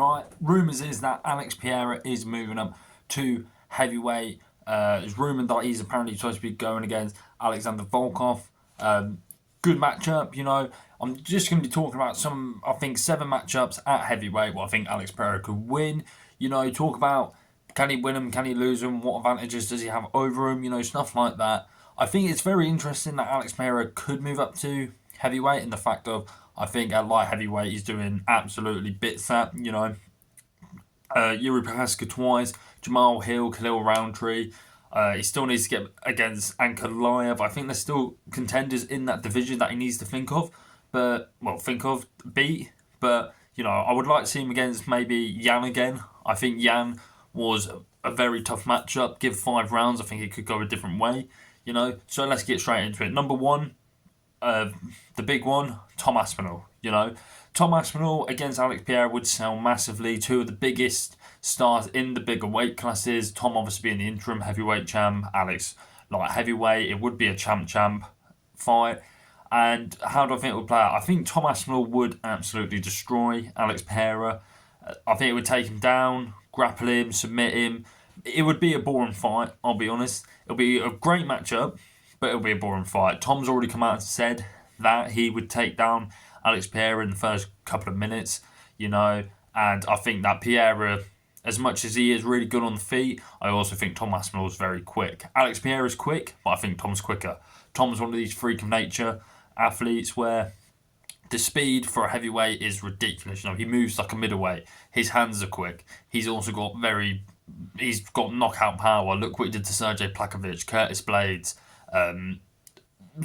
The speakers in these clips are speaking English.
right? Rumours is that Alex Pereira is moving up to heavyweight. It's rumoured that he's apparently supposed to be going against Alexander Volkov. Good matchup, you know. I'm just going to be talking about I think, 7 matchups at heavyweight what I think Alex Pereira could win. You know, talk about can he win them, can he lose them, what advantages does he have over him, you know, stuff like that. I think it's very interesting that Alex Pereira could move up to heavyweight, and the fact of I think at light heavyweight he's doing absolutely bits at, you know. Yuri Prohaska twice, Jamal Hill, Khalil Roundtree. He still needs to get against Ankalaev. I think there's still contenders in that division that he needs to beat. But, you know, I would like to see him against maybe Yan again. I think Yan was a very tough matchup. Give 5 rounds, I think it could go a different way, you know. So let's get straight into it. Number 1, the big one, Tom Aspinall, you know. Tom Aspinall against Alex Pereira would sell massively. 2 of the biggest stars in the bigger weight classes. Tom obviously being the interim heavyweight champ, Alex light heavyweight. It would be a champ fight. And how do I think it would play out? I think Tom Aspinall would absolutely destroy Alex Pereira. I think it would take him down, grapple him, submit him. It would be a boring fight, I'll be honest. It'll be a great matchup, but it'll be a boring fight. Tom's already come out and said that he would take down Alex Pereira in the first couple of minutes, you know. And I think that Pereira, as much as he is really good on the feet, I also think Tom Aspinall is very quick. Alex Pereira is quick, but I think Tom's quicker. Tom's one of these freak of nature athletes where the speed for a heavyweight is ridiculous. You know, he moves like a middleweight. His hands are quick. He's also got knockout power. Look what he did to Sergey Plakovic, Curtis Blades,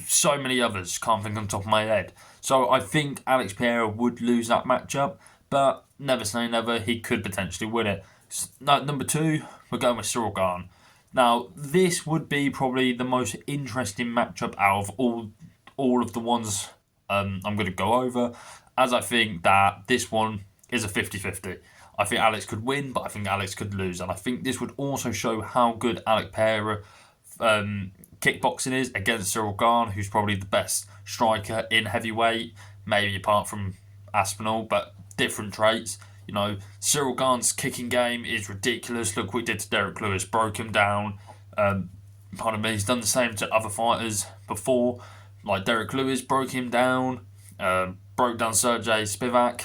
so many others. Can't think on the top of my head. So I think Alex Pereira would lose that matchup, but never say never. He could potentially win it. Number 2, we're going with Cyril Gane. Now, this would be probably the most interesting matchup out of all of the ones I'm going to go over, as I think that this one is a 50-50. I think Alex could win, but I think Alex could lose. And I think this would also show how good Alex Pereira kickboxing is against Cyril Gane, who's probably the best striker in heavyweight, maybe apart from Aspinall, but different traits. You know, Cyril Gane's kicking game is ridiculous. Look what he did to Derek Lewis, broke him down. He's done the same to other fighters before. Like Derek Lewis broke him down, broke down Sergey Spivak,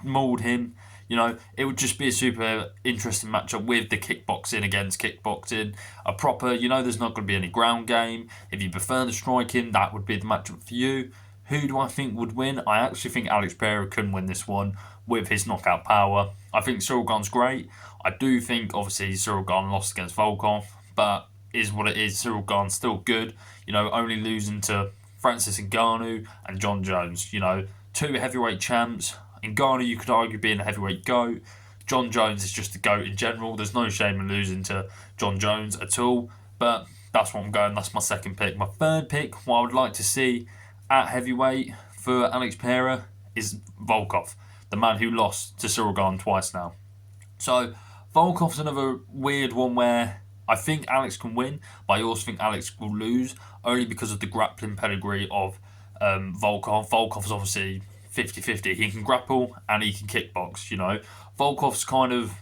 mauled him. You know, it would just be a super interesting matchup with the kickboxing against kickboxing. A proper, you know, there's not going to be any ground game. If you prefer the striking, that would be the matchup for you. Who do I think would win? I actually think Alex Pereira can win this one with his knockout power. I think Cyril Gane's great. I do think, obviously, Cyril Gane lost against Volkov, but is what it is. Cyril Gane's still good. You know, only losing to Francis Ngannou and John Jones. You know, 2 heavyweight champs. Ngannou, you could argue, being a heavyweight GOAT. John Jones is just the GOAT in general. There's no shame in losing to John Jones at all. But that's what I'm going. That's my second pick. My third pick, what I would like to see at heavyweight for Alex Pereira is Volkov, the man who lost to Cyril Gane twice now. So Volkov's another weird one where I think Alex can win, but I also think Alex will lose, only because of the grappling pedigree of Volkov. Volkov's obviously 50-50. He can grapple and he can kickbox, you know. Volkov's kind of,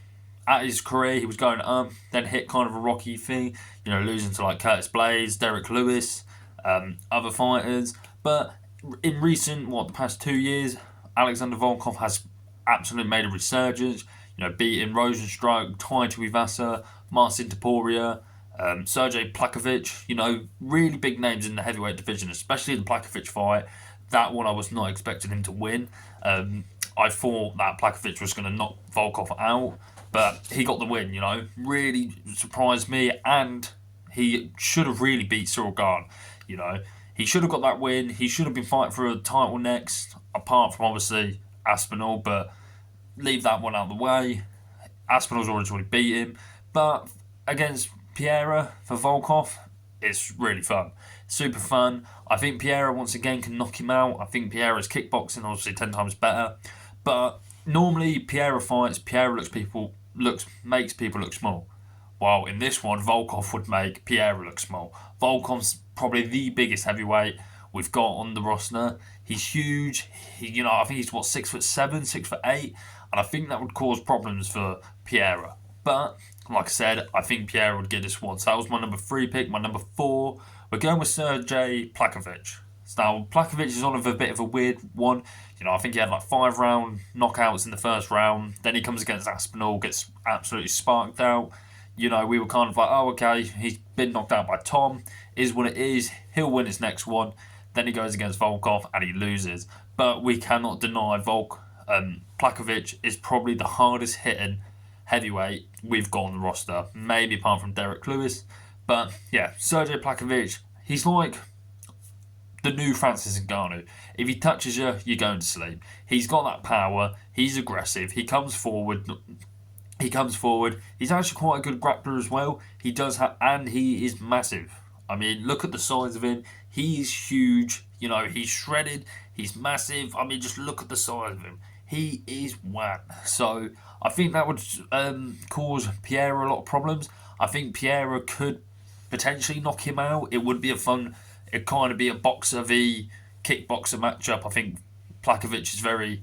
at his career, he was going up, then hit kind of a rocky thing, you know, losing to like Curtis Blades, Derek Lewis, other fighters. But in the past 2 years, Alexander Volkov has absolutely made a resurgence, you know, beating Rosenstruck, Tai Tuivasa, Marcin Topuria, Sergey Plakovic, you know, really big names in the heavyweight division, especially the Plakovic fight. That one I was not expecting him to win. I thought that Plakovic was going to knock Volkov out, but he got the win, you know. Really surprised me, and he should have really beat Cyril Gane, you know. He should have got that win. He should have been fighting for a title next, apart from obviously Aspinall, but leave that one out of the way. Aspinall's already beat him, but against Pereira for Volkov, it's really fun. Super fun. I think Pereira once again can knock him out. I think Pereira's kickboxing obviously 10 times better. But normally Pereira fights, makes people look small. While in this one, Volkov would make Pereira look small. Volkov's probably the biggest heavyweight we've got on the roster. He's huge. I think he's 6'7", 6'8". and I think that would cause problems for Pereira. But like I said, I think Pereira would get this one. So that was my number 3 pick. My number 4, we're going with Sergej Plakovic. So now Plakovic is on a bit of a weird one. I think he had like 5-round knockouts in the first round. Then he comes against Aspinall, gets absolutely sparked out. We were kind of like, oh, okay, he's been knocked out by Tom. Is what it is. He'll win his next one. Then he goes against Volkov and he loses. But we cannot deny Plakovic is probably the hardest hitting heavyweight we've got on the roster. Maybe apart from Derek Lewis. But yeah, Sergej Plakovic, he's like the new Francis Ngannou. If he touches you, you're going to sleep. He's got that power. He's aggressive. He comes forward. He's actually quite a good grappler as well. He does have, and he is massive. I mean, look at the size of him. He's huge. He's shredded. He's massive. I mean, just look at the size of him. He is whack. So I think that would cause Pereira a lot of problems. I think Pereira could potentially knock him out. It would be it'd kind of be a boxer v kickboxer matchup. I think Plakovic is very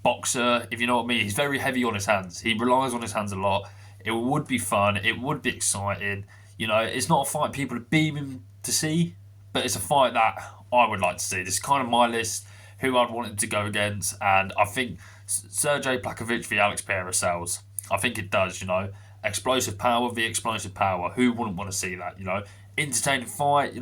boxer, if you know what I mean. He's very heavy on his hands. He relies on his hands a lot. It would be fun. It would be exciting. It's not a fight people are beaming to see, but it's a fight that I would like to see. This is kind of my list, who I'd want him to go against, and I think Sergej Plakovic v Alex Pereira sells. I think it does, Explosive power v explosive power. Who wouldn't want to see that, Entertaining fight,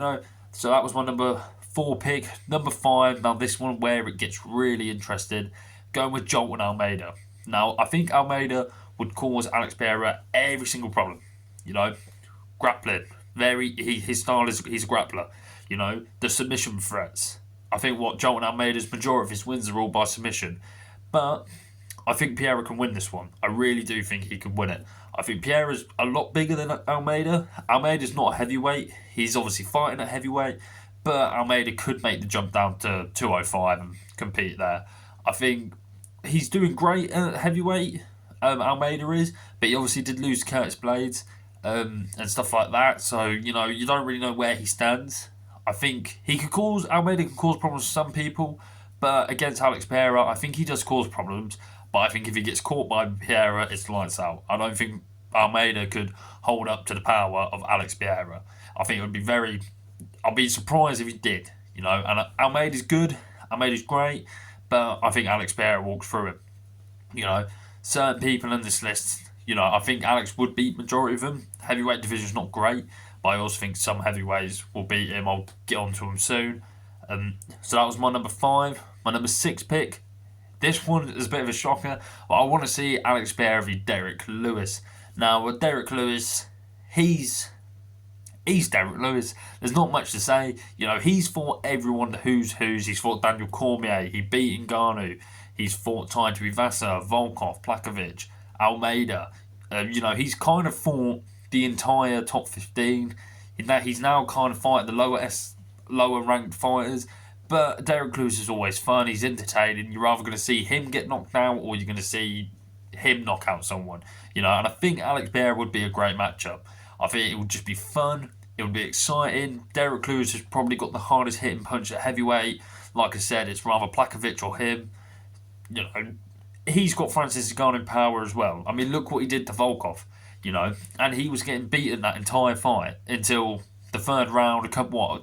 So that was my number 4 pick. Number 5, now this one where it gets really interesting. Going with Jolton Almeida. Now, I think Almeida would cause Alex Pereira every single problem. Grappling. His style is, he's a grappler. The submission threats. I think Jolton Almeida's majority of his wins are all by submission. But I think Pereira can win this one. I really do think he can win it. I think Pereira's a lot bigger than Almeida. Almeida's not a heavyweight. He's obviously fighting at heavyweight. But Almeida could make the jump down to 205 and compete there. I think he's doing great at heavyweight, Almeida is, but he obviously did lose to Curtis Blades and stuff like that, so, you don't really know where he stands. I think Almeida can cause problems for some people, but against Alex Pereira, I think he does cause problems, but I think if he gets caught by Pereira, it's lights out. I don't think Almeida could hold up to the power of Alex Pereira. I think it would be I'll be surprised if he did, and Almeida's good, Almeida's great, but I think Alex Pereira walks through it. Certain people in this list, I think Alex would beat majority of them. Heavyweight division's not great, but I also think some heavyweights will beat him. I'll get on to him soon. So that was my number 5. My number 6 pick. This one is a bit of a shocker, but I want to see Alex Pereira v Derek Lewis. Now, with Derek Lewis, he's Derek Lewis. There's not much to say. He's fought everyone, the who's. He's fought Daniel Cormier. He beat Ngannou. He's fought Taito Ivasa, Volkov, Plakovic, Almeida. He's kind of fought the entire top 15. In that he's now kind of fighting the lower ranked fighters. But Derek Lewis is always fun. He's entertaining. You're either going to see him get knocked out or you're going to see him knock out someone. And I think Alex Pereira would be a great matchup. I think it would just be fun. It would be exciting. Derek Lewis has probably got the hardest hitting punch at heavyweight. Like I said, it's rather Plakovic or him. He's got Francis Ngannou power as well. I mean, look what he did to Volkov, and he was getting beaten that entire fight until the third round,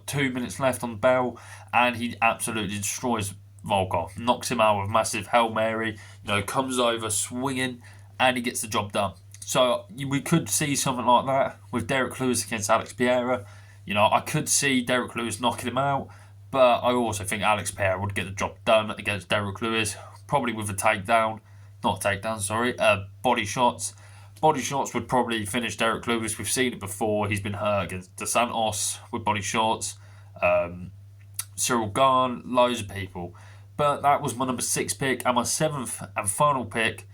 2 minutes left on the bell, and he absolutely destroys Volkov, knocks him out with massive Hail Mary, comes over swinging, and he gets the job done. So we could see something like that with Derek Lewis against Alex Pereira. I could see Derek Lewis knocking him out, but I also think Alex Pereira would get the job done against Derek Lewis, probably with body shots. Body shots would probably finish Derek Lewis. We've seen it before. He's been hurt against Dos Santos with body shots. Cyril Gahn, loads of people. But that was my number 6 pick, and my 7th and final pick,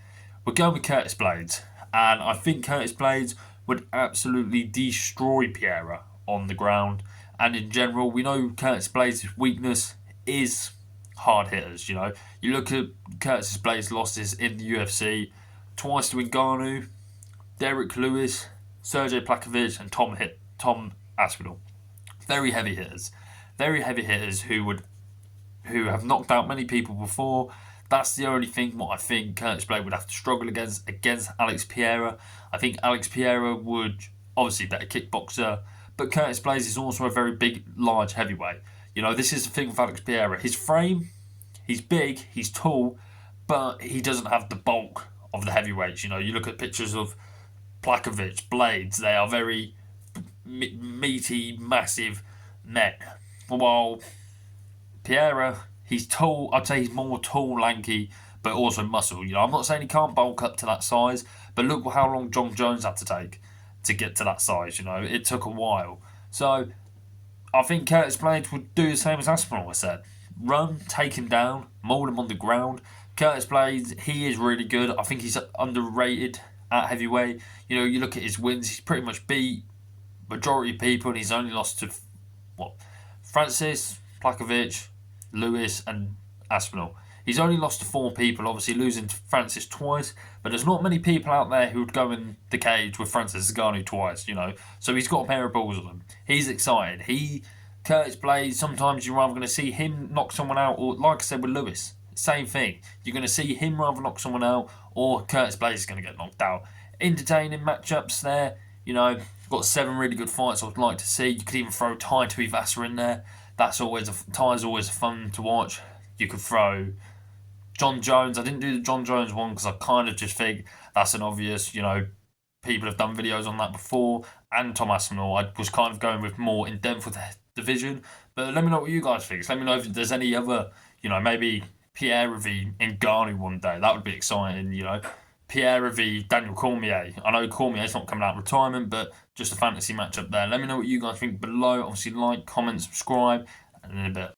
we're going with Curtis Blades. And I think Curtis Blades would absolutely destroy Pereira on the ground. And in general, we know Curtis Blades' weakness is hard hitters. You look at Curtis Blades' losses in the UFC, twice to Ngannou, Derek Lewis, Sergej Plakovic, and Tom Aspinall. Very heavy hitters who have knocked out many people before. That's the only thing what I think Curtis Blade would have to struggle against Alex Pereira. I think Alex Pereira would obviously better kickboxer, but Curtis Blade is also a very big, large heavyweight. This is the thing with Alex Pereira. His frame, he's big, he's tall, but he doesn't have the bulk of the heavyweights. You look at pictures of Plakovic, Blades, they are very meaty, massive men. While Pereira, he's tall. I'd say he's more tall, lanky, but also muscle. I'm not saying he can't bulk up to that size, but look how long John Jones had to take to get to that size. It took a while. So I think Curtis Blades would do the same as Aspinall. I said, run, take him down, mould him on the ground. Curtis Blades, he is really good. I think he's underrated at heavyweight. You look at his wins. He's pretty much beat majority of people, and he's only lost to Francis, Plakovic, Lewis, and Aspinall. He's only lost to 4 people, obviously losing to Francis twice, but there's not many people out there who would go in the cage with Francis Ngannou twice, So he's got a pair of balls on him. He's excited. Curtis Blades, sometimes you're either going to see him knock someone out, or like I said with Lewis, same thing. You're going to see him rather knock someone out, or Curtis Blades is going to get knocked out. Entertaining matchups there. Got 7 really good fights I'd like to see. You could even throw Tai Tuivasa in there. Tai's always fun to watch. You could throw John Jones. I didn't do the John Jones one because I kind of just think that's an obvious, people have done videos on that before. And Tom Aspinall, I was kind of going with more in depth with the division. But let me know what you guys think. Let me know if there's any other, maybe Pierre v Ngannou one day. That would be exciting, Pierre v Daniel Cormier. I know Cormier's not coming out of retirement, but just a fantasy matchup there. Let me know what you guys think below. Obviously, like, comment, subscribe, and in a bit.